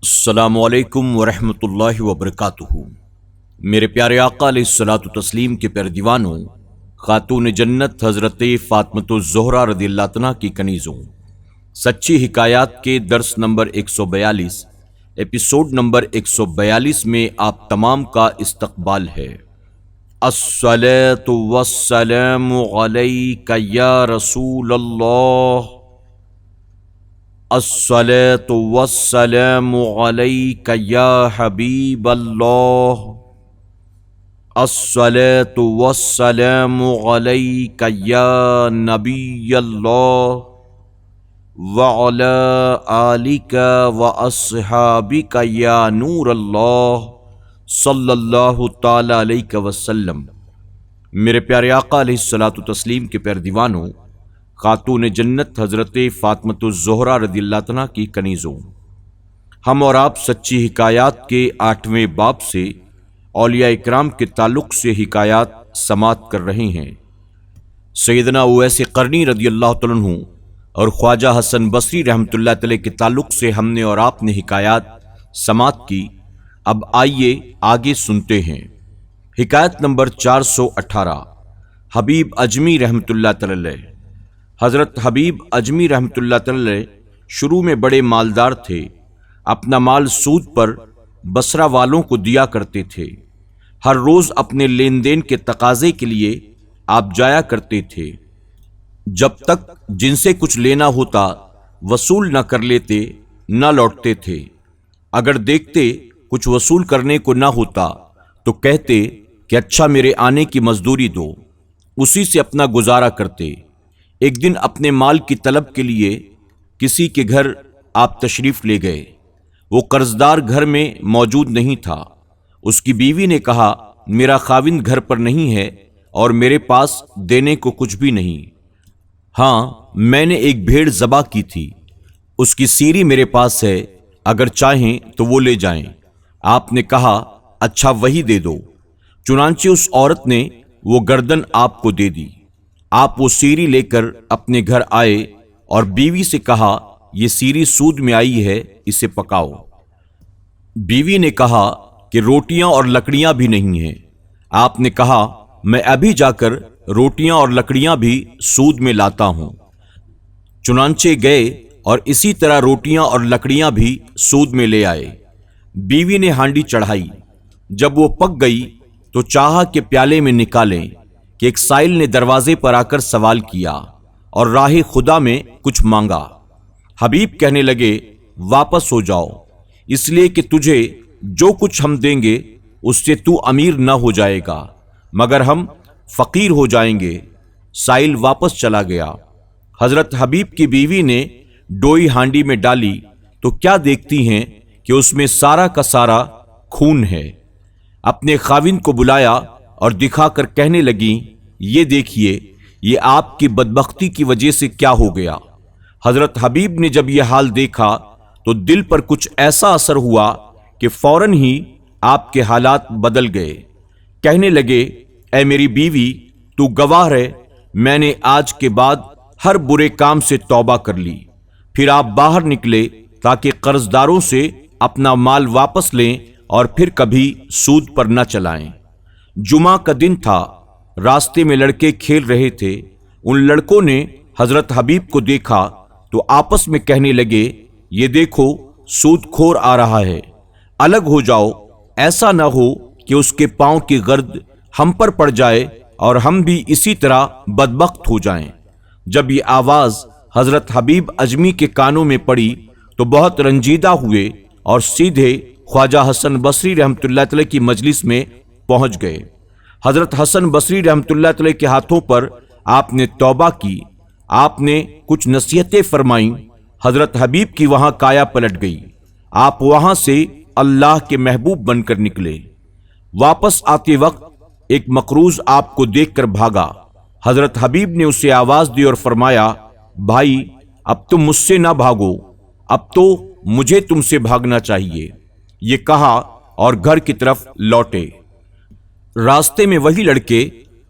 السلام علیکم ورحمۃ اللہ وبرکاتہ۔ میرے پیارے آقا علیہ الصلوۃ والتسلیم کے پیارے دیوانوں، خاتون جنت حضرت فاطمۃ الزہرا رضی اللہ عنہا کی کنیزوں، سچی حکایات کے درس نمبر 142 ایپیسوڈ نمبر 142 میں آپ تمام کا استقبال ہے۔ الصلاۃ والسلام علیک یا رسول اللہ، الصلاۃ والسلام علیک یا حبیب اللہ، الصلاۃ والسلام علیک یا نبی اللہ، وعلی آلک واصحابک یا نور اللہ، صلی اللہ تعالی علیہ وسلم۔ میرے پیارے آقا علیہ الصلوۃ والتسلیم کے پیارے دیوانوں، خاتون جنت حضرت فاطمۃ الزہرا رضی اللہ عنہا کی کنیزوں، ہم اور آپ سچی حکایات کے 8ویں باب سے اولیاء اکرام کے تعلق سے حکایات سماعت کر رہے ہیں۔ سیدنا اویس قرنی رضی اللہ تعالیٰ عنہ اور خواجہ حسن بصری رحمۃ اللہ علیہ کے تعلق سے ہم نے اور آپ نے حکایات سماعت کی۔ اب آئیے آگے سنتے ہیں۔ حکایت نمبر 418۔ حبیب اجمی رحمۃ اللہ علیہ۔ حضرت حبیب اجمی رحمۃ اللہ علیہ شروع میں بڑے مالدار تھے، اپنا مال سود پر بصرہ والوں کو دیا کرتے تھے۔ ہر روز اپنے لین دین کے تقاضے کے لیے آپ جایا کرتے تھے، جب تک جن سے کچھ لینا ہوتا وصول نہ کر لیتے نہ لوٹتے تھے۔ اگر دیکھتے کچھ وصول کرنے کو نہ ہوتا تو کہتے کہ اچھا میرے آنے کی مزدوری دو، اسی سے اپنا گزارا کرتے۔ ایک دن اپنے مال کی طلب کے لیے کسی کے گھر آپ تشریف لے گئے۔ وہ قرضدار گھر میں موجود نہیں تھا۔ اس کی بیوی نے کہا، میرا خاوند گھر پر نہیں ہے اور میرے پاس دینے کو کچھ بھی نہیں۔ ہاں، میں نے ایک بھیڑ ذبح کی تھی، اس کی سیری میرے پاس ہے، اگر چاہیں تو وہ لے جائیں۔ آپ نے کہا، اچھا وہی دے دو۔ چنانچہ اس عورت نے وہ گردن آپ کو دے دی۔ آپ وہ سیری لے کر اپنے گھر آئے اور بیوی سے کہا، یہ سیری سود میں آئی ہے، اسے پکاؤ۔ بیوی نے کہا کہ روٹیاں اور لکڑیاں بھی نہیں ہیں۔ آپ نے کہا، میں ابھی جا کر روٹیاں اور لکڑیاں بھی سود میں لاتا ہوں۔ چنانچہ گئے اور اسی طرح روٹیاں اور لکڑیاں بھی سود میں لے آئے۔ بیوی نے ہانڈی چڑھائی، جب وہ پک گئی تو چاہا کہ پیالے میں نکالیں کہ ایک سائل نے دروازے پر آ کر سوال کیا اور راہ خدا میں کچھ مانگا۔ حبیب کہنے لگے، واپس ہو جاؤ، اس لیے کہ تجھے جو کچھ ہم دیں گے اس سے تو امیر نہ ہو جائے گا، مگر ہم فقیر ہو جائیں گے۔ سائل واپس چلا گیا۔ حضرت حبیب کی بیوی نے ڈوئی ہانڈی میں ڈالی تو کیا دیکھتی ہیں کہ اس میں سارا کا سارا خون ہے۔ اپنے خاوند کو بلایا اور دکھا کر کہنے لگی، یہ دیکھیے، یہ آپ کی بدبختی کی وجہ سے کیا ہو گیا۔ حضرت حبیب نے جب یہ حال دیکھا تو دل پر کچھ ایسا اثر ہوا کہ فوراً ہی آپ کے حالات بدل گئے۔ کہنے لگے، اے میری بیوی، تو گواہ رہے، میں نے آج کے بعد ہر برے کام سے توبہ کر لی۔ پھر آپ باہر نکلے تاکہ قرضداروں سے اپنا مال واپس لیں اور پھر کبھی سود پر نہ چلائیں۔ جمعہ کا دن تھا، راستے میں لڑکے کھیل رہے تھے۔ ان لڑکوں نے حضرت حبیب کو دیکھا تو آپس میں کہنے لگے، یہ دیکھو سود کھور آ رہا ہے، الگ ہو جاؤ، ایسا نہ ہو کہ اس کے پاؤں کی گرد ہم پر پڑ جائے اور ہم بھی اسی طرح بدبخت ہو جائیں۔ جب یہ آواز حضرت حبیب اجمی کے کانوں میں پڑی تو بہت رنجیدہ ہوئے اور سیدھے خواجہ حسن بصری رحمۃ اللہ علیہ کی مجلس میں پہنچ گئے۔ حضرت حسن بصری رحمۃ اللہ علیہ کے ہاتھوں پر آپ نے توبہ کی۔ آپ نے کچھ نصیحتیں فرمائیں۔ حضرت حبیب کی وہاں کایا پلٹ گئی۔ آپ وہاں سے اللہ کے محبوب بن کر نکلے۔ واپس آتے وقت ایک مقروض آپ کو دیکھ کر بھاگا۔ حضرت حبیب نے اسے آواز دی اور فرمایا، بھائی، اب تم مجھ سے نہ بھاگو، اب تو مجھے تم سے بھاگنا چاہیے۔ یہ کہا اور گھر کی طرف لوٹے۔ راستے میں وہی لڑکے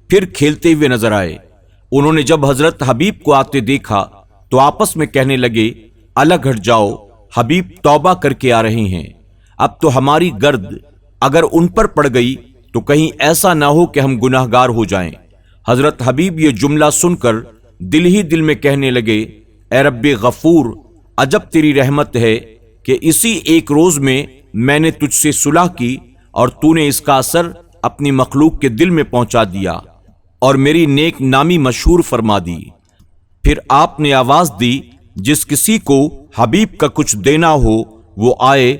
پھر کھیلتے ہوئے نظر آئے۔ انہوں نے جب حضرت حبیب کو آتے دیکھا تو آپس میں کہنے لگے، الگ ہٹ جاؤ، حبیب توبہ کر کے آ رہے ہیں، اب تو ہماری گرد اگر ان پر پڑ گئی تو کہیں ایسا نہ ہو کہ ہم گناہگار ہو جائیں۔ حضرت حبیب یہ جملہ سن کر دل ہی دل میں کہنے لگے، اے رب غفور، عجب تیری رحمت ہے کہ اسی ایک روز میں نے تجھ سے صلح کی اور تو نے اس کا اثر اپنی مخلوق کے دل میں پہنچا دیا اور میری نیک نامی مشہور فرما دی۔ پھر آپ نے آواز دی، جس کسی کو حبیب کا کچھ دینا ہو وہ آئے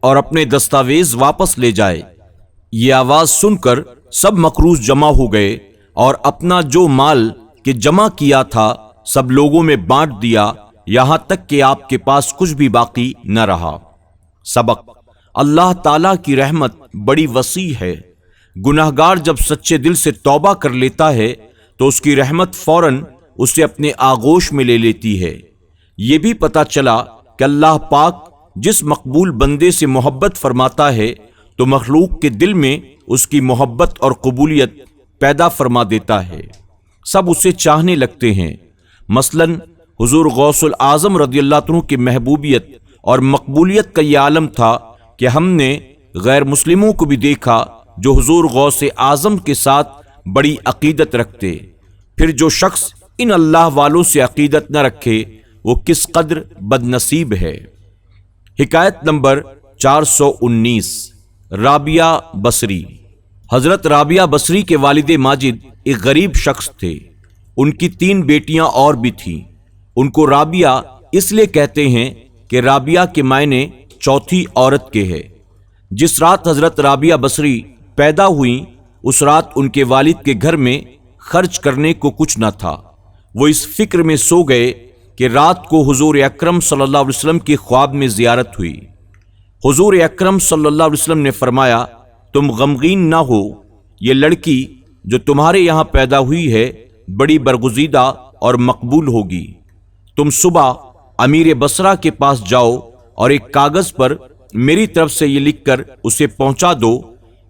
اور اپنے دستاویز واپس لے جائے۔ یہ آواز سن کر سب مقروض جمع ہو گئے اور اپنا جو مال کہ جمع کیا تھا سب لوگوں میں بانٹ دیا، یہاں تک کہ آپ کے پاس کچھ بھی باقی نہ رہا۔ سبق: اللہ تعالیٰ کی رحمت بڑی وسیع ہے۔ گناہگار جب سچے دل سے توبہ کر لیتا ہے تو اس کی رحمت فوراً اسے اپنے آغوش میں لے لیتی ہے۔ یہ بھی پتہ چلا کہ اللہ پاک جس مقبول بندے سے محبت فرماتا ہے تو مخلوق کے دل میں اس کی محبت اور قبولیت پیدا فرما دیتا ہے، سب اسے چاہنے لگتے ہیں۔ مثلاً حضور غوث الاعظم رضی اللہ عنہ کی محبوبیت اور مقبولیت کا یہ عالم تھا کہ ہم نے غیر مسلموں کو بھی دیکھا جو حضور غوث اعظم کے ساتھ بڑی عقیدت رکھتے۔ پھر جو شخص ان اللہ والوں سے عقیدت نہ رکھے وہ کس قدر بد نصیب ہے۔ حکایت نمبر 419، رابعہ بصری۔ حضرت رابعہ بصری کے والد ماجد ایک غریب شخص تھے۔ ان کی 3 بیٹیاں اور بھی تھیں۔ ان کو رابعہ اس لیے کہتے ہیں کہ رابعہ کے معنی چوتھی عورت کے ہے۔ جس رات حضرت رابعہ بصری پیدا ہوئیں اس رات ان کے والد کے گھر میں خرچ کرنے کو کچھ نہ تھا۔ وہ اس فکر میں سو گئے کہ رات کو حضور اکرم صلی اللہ علیہ وسلم کی خواب میں زیارت ہوئی۔ حضور اکرم صلی اللہ علیہ وسلم نے فرمایا، تم غمگین نہ ہو، یہ لڑکی جو تمہارے یہاں پیدا ہوئی ہے بڑی برگزیدہ اور مقبول ہوگی۔ تم صبح امیر بصرہ کے پاس جاؤ اور ایک کاغذ پر میری طرف سے یہ لکھ کر اسے پہنچا دو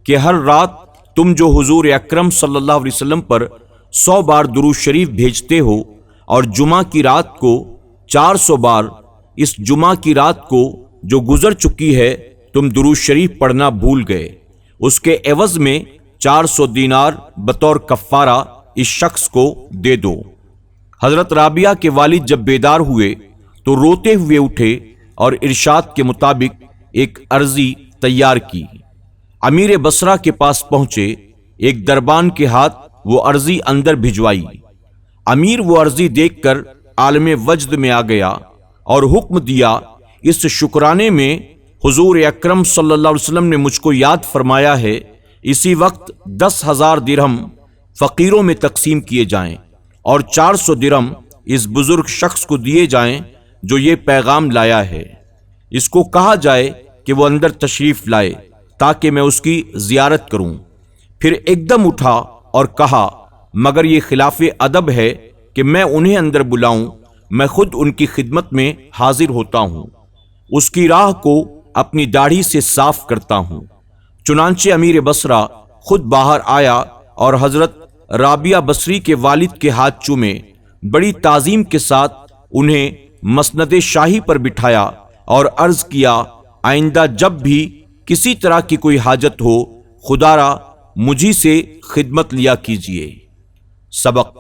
کہ ہر رات تم جو حضور اکرم صلی اللہ علیہ وسلم پر 100 بار درود شریف بھیجتے ہو اور جمعہ کی رات کو 400 بار، اس جمعہ کی رات کو جو گزر چکی ہے تم درود شریف پڑھنا بھول گئے، اس کے عوض میں 400 دینار بطور کفارہ اس شخص کو دے دو۔ حضرت رابعہ کے والد جب بیدار ہوئے تو روتے ہوئے اٹھے اور ارشاد کے مطابق ایک عرضی تیار کی۔ امیر بصرہ کے پاس پہنچے، ایک دربان کے ہاتھ وہ عرضی اندر بھجوائی۔ امیر وہ عرضی دیکھ کر عالم وجد میں آ گیا اور حکم دیا، اس شکرانے میں حضور اکرم صلی اللہ علیہ وسلم نے مجھ کو یاد فرمایا ہے، اسی وقت 10,000 درہم فقیروں میں تقسیم کیے جائیں اور 400 درہم اس بزرگ شخص کو دیے جائیں جو یہ پیغام لایا ہے۔ اس کو کہا جائے کہ وہ اندر تشریف لائے تاکہ میں اس کی زیارت کروں۔ پھر ایک دم اٹھا اور کہا، مگر یہ خلاف ادب ہے کہ میں انہیں اندر بلاؤں، میں خود ان کی خدمت میں حاضر ہوتا ہوں، اس کی راہ کو اپنی داڑھی سے صاف کرتا ہوں۔ چنانچہ امیر بصرہ خود باہر آیا اور حضرت رابعہ بصری کے والد کے ہاتھ چومے، بڑی تعظیم کے ساتھ انہیں مسند شاہی پر بٹھایا اور عرض کیا، آئندہ جب بھی کسی طرح کی کوئی حاجت ہو خدارا مجھی سے خدمت لیا کیجیے۔ سبق: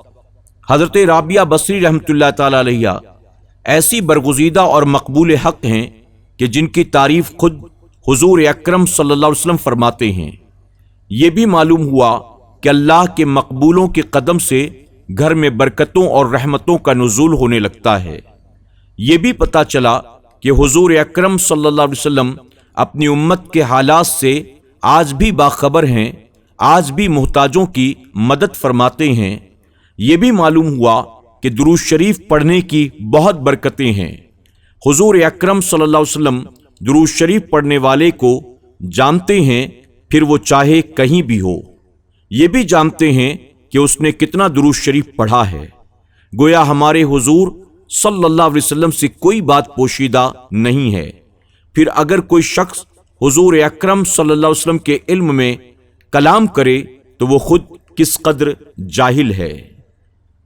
حضرت رابعہ بصری رحمۃ اللہ تعالی علیہ ایسی برگزیدہ اور مقبول حق ہیں کہ جن کی تعریف خود حضور اکرم صلی اللہ علیہ وسلم فرماتے ہیں۔ یہ بھی معلوم ہوا کہ اللہ کے مقبولوں کے قدم سے گھر میں برکتوں اور رحمتوں کا نزول ہونے لگتا ہے۔ یہ بھی پتہ چلا کہ حضور اکرم صلی اللہ علیہ وسلم اپنی امت کے حالات سے آج بھی باخبر ہیں، آج بھی محتاجوں کی مدد فرماتے ہیں۔ یہ بھی معلوم ہوا کہ درود شریف پڑھنے کی بہت برکتیں ہیں۔ حضور اکرم صلی اللہ علیہ وسلم درود شریف پڑھنے والے کو جانتے ہیں، پھر وہ چاہے کہیں بھی ہو۔ یہ بھی جانتے ہیں کہ اس نے کتنا درود شریف پڑھا ہے۔ گویا ہمارے حضور صلی اللہ علیہ وسلم سے کوئی بات پوشیدہ نہیں ہے۔ پھر اگر کوئی شخص حضور اکرم صلی اللہ علیہ وسلم کے علم میں کلام کرے تو وہ خود کس قدر جاہل ہے۔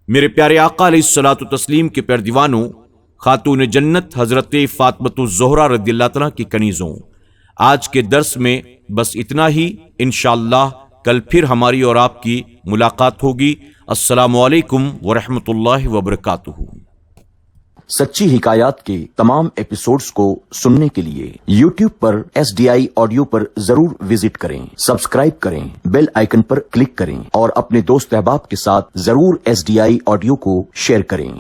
میرے پیارے آقا علیہ الصلوۃ والتسلیم کے پیارے دیوانوں، خاتون جنت حضرت فاطمۃ الزہرا رضی اللہ عنہ کی کنیزوں۔ آج کے درس میں بس اتنا ہی، انشاءاللہ کل پھر ہماری اور آپ کی ملاقات ہوگی۔ السلام علیکم ورحمۃ اللہ وبرکاتہ۔ سچی حکایات کے تمام ایپیسوڈز کو سننے کے لیے یوٹیوب پر SDI آڈیو پر ضرور وزٹ کریں، سبسکرائب کریں، بیل آئیکن پر کلک کریں اور اپنے دوست احباب کے ساتھ ضرور SDI آڈیو کو شیئر کریں۔